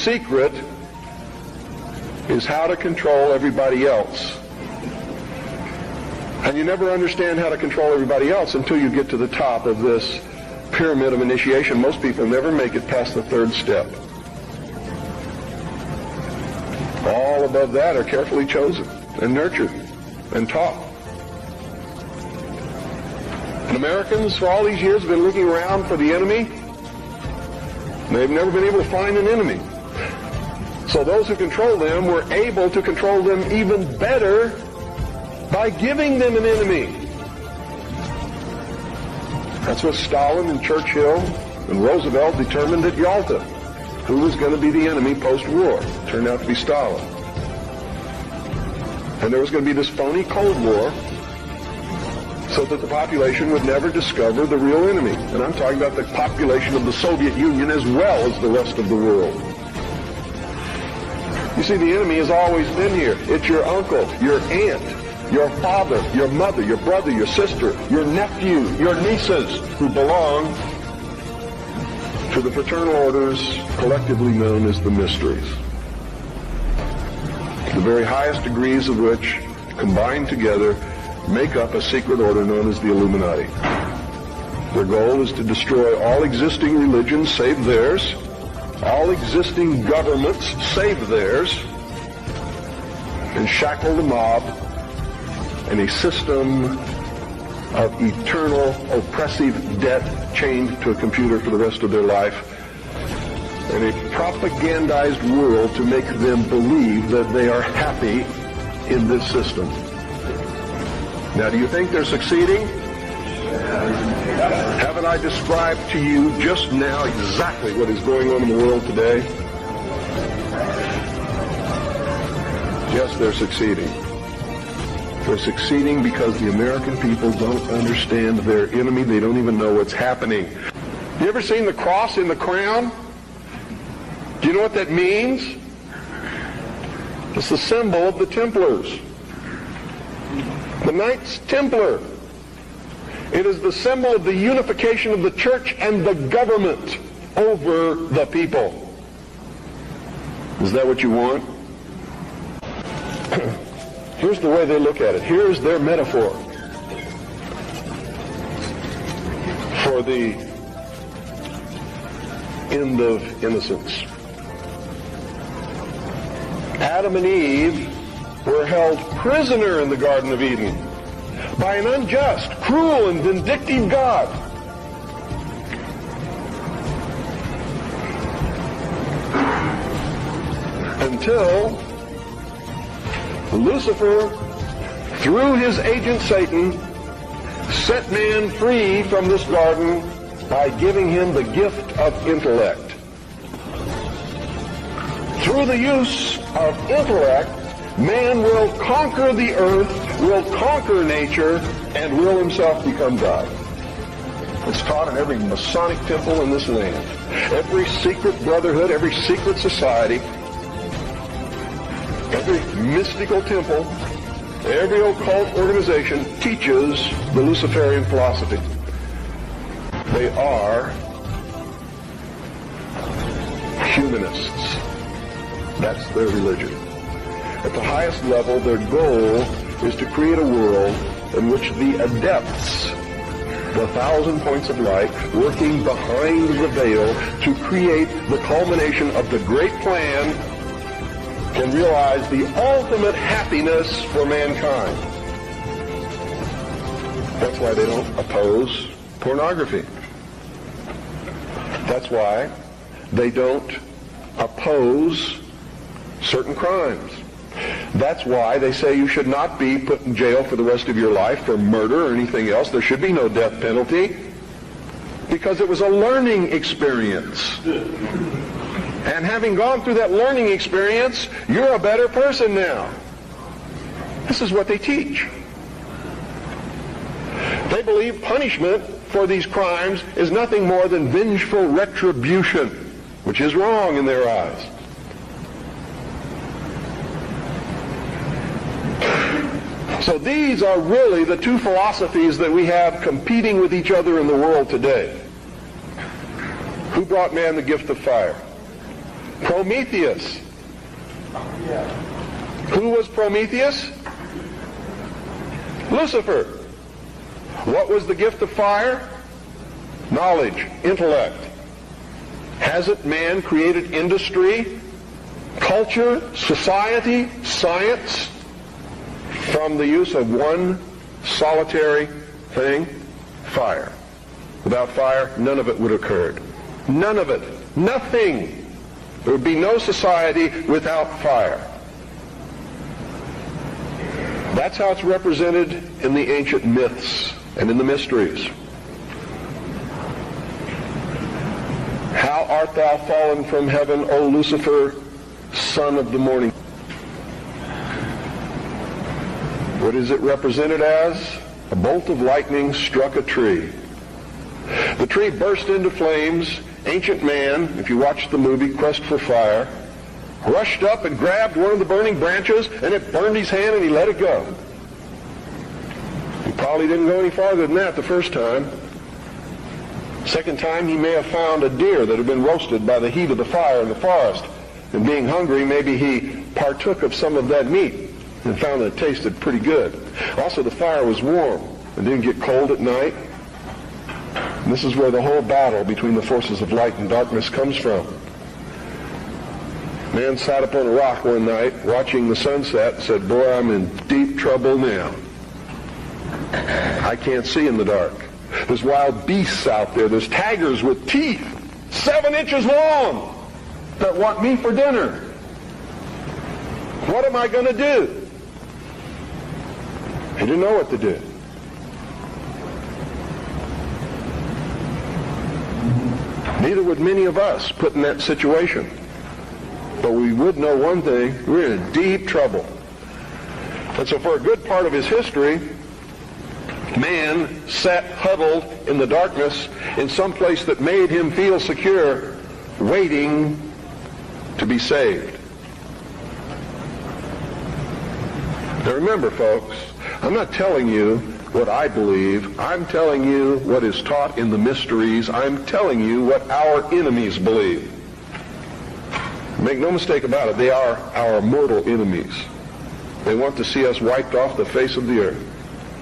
secret is how to control everybody else. And you never understand how to control everybody else until you get to the top of this pyramid of initiation. Most people never make it past the third step. All above that are carefully chosen and nurtured and taught. And Americans, for all these years, have been looking around for the enemy. They've never been able to find an enemy. So those who control them were able to control them even better by giving them an enemy. That's what Stalin and Churchill and Roosevelt determined at Yalta. Who was going to be the enemy post-war? Turned out to be Stalin. And there was going to be this phony Cold War so that the population would never discover the real enemy. And I'm talking about the population of the Soviet Union as well as the rest of the world. You see, the enemy has always been here. It's your uncle, your aunt, your father, your mother, your brother, your sister, your nephew, your nieces, who belong to the fraternal orders collectively known as the mysteries. The very highest degrees of which, combined together, make up a secret order known as the Illuminati. Their goal is to destroy all existing religions save theirs, all existing governments save theirs, and shackle the mob in a system of eternal oppressive debt chained to a computer for the rest of their life, and a propagandized world to make them believe that they are happy in this system. Now, do you think they're succeeding? Haven't I described to you just now exactly what is going on in the world today? Yes, they're succeeding. They're succeeding because the American people don't understand their enemy. They don't even know what's happening. You ever seen the cross in the crown? Do you know what that means? It's the symbol of the Templars. The Knights Templar. It is the symbol of the unification of the church and the government over the people. Is that what you want? Here's the way they look at it. Here's their metaphor for the end of innocence. Adam and Eve were held prisoner in the Garden of Eden by an unjust, cruel, and vindictive God. Until Lucifer, through his agent Satan, set man free from this garden by giving him the gift of intellect. Through the use of intellect, man will conquer the earth, will conquer nature, and will himself become God. It's taught in every Masonic temple in this land. Every secret brotherhood, every secret society, every mystical temple, every occult organization teaches the Luciferian philosophy. They are humanists. That's their religion. At the highest level, their goal is to create a world in which the adepts, the 1,000 points of light, working behind the veil to create the culmination of the great plan, can realize the ultimate happiness for mankind. That's why they don't oppose pornography. That's why they don't oppose certain crimes. That's why they say you should not be put in jail for the rest of your life for murder or anything else. There should be no death penalty, because it was a learning experience. And having gone through that learning experience, you're a better person now. This is what they teach. They believe punishment for these crimes is nothing more than vengeful retribution, which is wrong in their eyes. So these are really the two philosophies that we have competing with each other in the world today. Who brought man the gift of fire? Prometheus. Who was Prometheus? Lucifer. What was the gift of fire? Knowledge, intellect. Hasn't man created industry, culture, society, science from the use of one solitary thing? Fire. Without fire, none of it would have occurred. None of it. Nothing. There would be no society without fire. That's how it's represented in the ancient myths and in the mysteries. How art thou fallen from heaven, O Lucifer, son of the morning? What is it represented as? A bolt of lightning struck a tree. The tree burst into flames. Ancient man, if you watch the movie Quest for Fire, rushed up and grabbed one of the burning branches, and it burned his hand, and he let it go. He probably didn't go any farther than that the first time. Second time, he may have found a deer that had been roasted by the heat of the fire in the forest. And being hungry, maybe he partook of some of that meat and found that it tasted pretty good. Also, the fire was warm and didn't get cold at night. And this is where the whole battle between the forces of light and darkness comes from. Man sat up on a rock one night watching the sunset and said, "Boy, I'm in deep trouble now. I can't see in the dark. There's wild beasts out there. There's tigers with teeth 7 inches long that want me for dinner. What am I going to do?" He didn't know what to do. Neither would many of us put in that situation. But we would know one thing: we're in deep trouble. And so for a good part of his history, man sat huddled in the darkness in some place that made him feel secure, waiting to be saved. Now remember, folks, I'm not telling you what I believe. I'm telling you what is taught in the mysteries. I'm telling you what our enemies believe. Make no mistake about it, they are our mortal enemies. They want to see us wiped off the face of the earth.